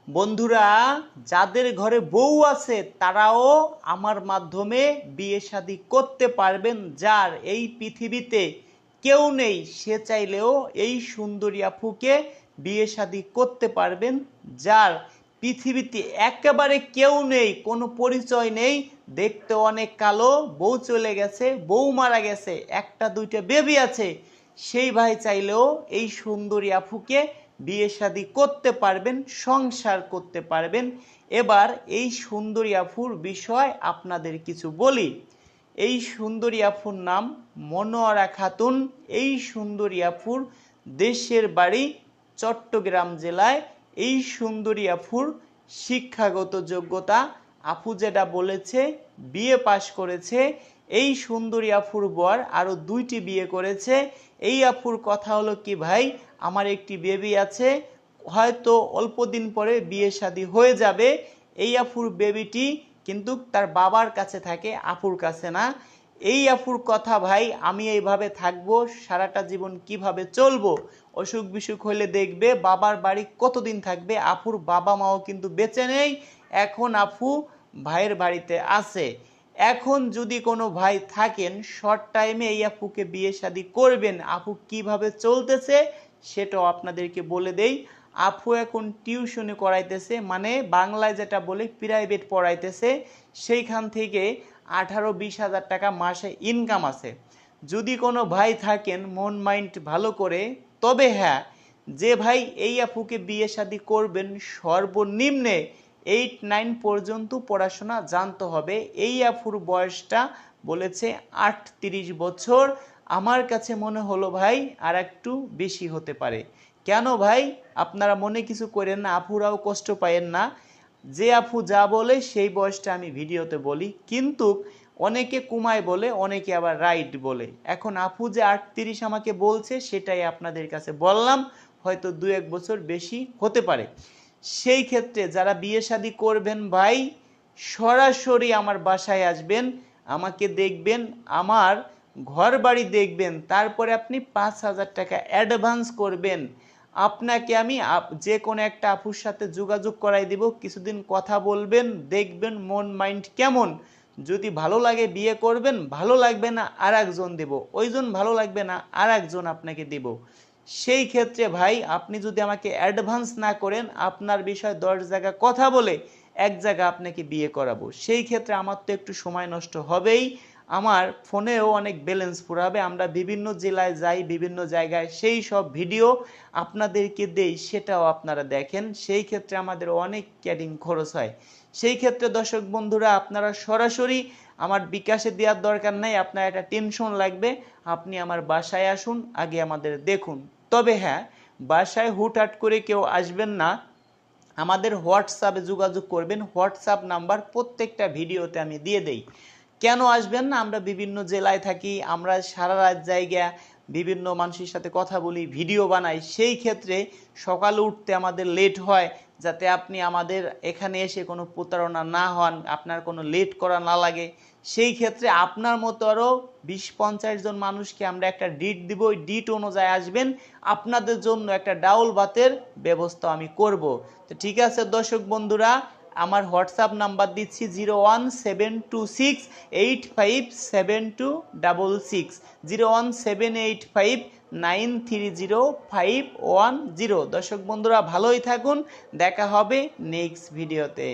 বন্ধুরা, যাদের ঘরে বউ আছে তারাও আমার মাধ্যমে বিয়ে শাদী করতে পারবেন। যার এই পৃথিবীতে কেউ নেই সে চাইলেও এই সুন্দরী আপুকে বিয়ে শাদী করতে পারবেন। যার পৃথিবীতে একেবারে কেউ নেই, কোনো পরিচয় নেই, দেখতে অনেক কালো, বউ চলে গেছে, বউ মারা গেছে, একটা দুইটা বেবি আছে, সেই ভাই চাইলেও এই সুন্দরী আপুকে বিয়ে শাদী করতে পারবেন, সংসার করতে পারবেন। এবার এই সুন্দরী আফুর বিষয় আপনাদের কিছু বলি। এই সুন্দরী আফুর নাম মনোয়ারা খাতুন। এই সুন্দরী আফুর দেশের বাড়ি চট্টগ্রাম জেলায়। এই সুন্দরী আফুর শিক্ষাগত যোগ্যতা, আপু যেটা বলেছে বিয়ে পাশ করেছে। এই সুন্দরী আফুর বর আরও 2টি বিয়ে করেছে। এই আফুর কথা হলো কি ভাই, আমার একটি বেবি আছে, হয়তো অল্প দিন পরে বিয়ে শাদী হয়ে যাবে। এই আফুর বেবিটি কিন্তু তার বাবার কাছে থাকে, আপুর কাছে না। এই আফুর কথা ভাই, আমি এইভাবে থাকবো সারাটা জীবন কিভাবে চলবো, অসুখ বিসুখ হলে দেখবে বাবার বাড়ি কতদিন থাকবে। আফুর বাবা মাও কিন্তু বেঁচে নেই, এখন আফু ভাইয়ের বাড়িতে আছে। এখন যদি কোনো ভাই থাকেন শর্ট টাইমে এই আপুকে বিয়ে শাদী করবেন, আপু কিভাবে চলতেছে সেটাও আপনাদেরকে বলে দেই। আপু এখন টিউশনি করাইতেছে, মানে বাংলায় যেটা বলে প্রাইভেট পড়াইতেছে। সেইখান থেকে 18-20 হাজার টাকা মাসে ইনকাম আছে। যদি কোনো ভাই থাকেন মন মাইন্ড ভালো করে, তবে হ্যাঁ, যে ভাই এই আপুকে বিয়ে শাদী করবেন সর্বনিম্নে 8-9 পর্যন্ত পড়াশোনা জানতে হবে। এই আফুর বয়সটা বলেছে 38 বছর। আমার কাছে মনে হলো ভাই আর একটু বেশি হতে পারে। কেন ভাই, আপনারা মনে কিছু করেন না, আফুরাও কষ্ট পায়েন না। যে আফু যা বলে সেই বয়সটা আমি ভিডিওতে বলি, কিন্তু অনেকে কুমায় বলে, অনেকে আবার রাইট বলে। এখন আফু যে 38 আমাকে বলছে সেটাই আপনাদের কাছে বললাম, হয়তো 2-1 বছর বেশি হতে পারে। সেই ক্ষেত্রে যারা বিয়ে শাদী করবেন ভাই, সরাসরি আমার বাসায় আসবেন, আমাকে দেখবেন, আমার ঘর বাড়ি দেখবেন, তারপরে আপনি 5,000 টাকা অ্যাডভান্স করবেন। আপনাকে আমি যে কোনো একটা আপুর সাথে যোগাযোগ করাই দিব, কিছুদিন কথা বলবেন, দেখবেন মন মাইন্ড কেমন। যদি ভালো লাগে বিয়ে করবেন, ভালো লাগবে না আর একজন দেব, ওইজন ভালো লাগবে না আর একজন আপনাকে দেব। সেই ক্ষেত্রে ভাই আপনি যদি আমাকে অ্যাডভান্স না করেন, আপনার বিষয়ে 10 জায়গা কথা বলে এক জায়গা আপনাকে বিয়ে করাবো, সেই ক্ষেত্রে আমার তো একটু সময় নষ্ট হবেই, আমার ফোনেও অনেক ব্যালেন্স ফুরাবে। আমরা বিভিন্ন জেলায় যাই, বিভিন্ন জায়গায়, সেই সব ভিডিও আপনাদেরকে দেই, সেটাও আপনারা দেখেন, সেই ক্ষেত্রে আমাদের অনেক ক্যারিং খরচ হয়। সেই ক্ষেত্রে দর্শক বন্ধুরা, আপনারা সরাসরি আমার বিকাশে দেওয়ার দরকার নাই, আপনার একটা টেনশন লাগবে, আপনি আমার বাসায় আসুন, আগে আমাদের দেখুন। তবে হ্যাঁ, বাসায় হুটহাট করে কেউ আসবেন না, আমাদের হোয়াটসঅ্যাপে যোগাযোগ করবেন। হোয়াটসঅ্যাপ নাম্বার প্রত্যেকটা ভিডিওতে আমি দিয়ে দেই। কেন আসবেন না, আমরা বিভিন্ন জেলায় থাকি, আমরা সারা রাত জায়গা বিভিন্ন মানুষের সাথে কথা বলি, ভিডিও বানাই, সেই ক্ষেত্রে সকালে উঠতে আমাদের লেট হয়, যাতে আপনি আমাদের এখানে এসে কোনো প্রতারণা না হন, আপনার কোনো লেট করা না লাগে। সেই ক্ষেত্রে আপনার মতো আরও 20-50 জন মানুষকে আমরা একটা ডিট দিব, ওই ডিট অনুযায়ী আসবেন, আপনাদের জন্য একটা ডাউল ভাতের ব্যবস্থা আমি করব। তো ঠিক আছে দর্শক বন্ধুরা, আমার হোয়াটসঅ্যাপ নাম্বার দিচ্ছি 01726857266, 01785930510। দর্শক বন্ধুরা ভালোই থাকুন, দেখা হবে নেক্সট ভিডিওতে।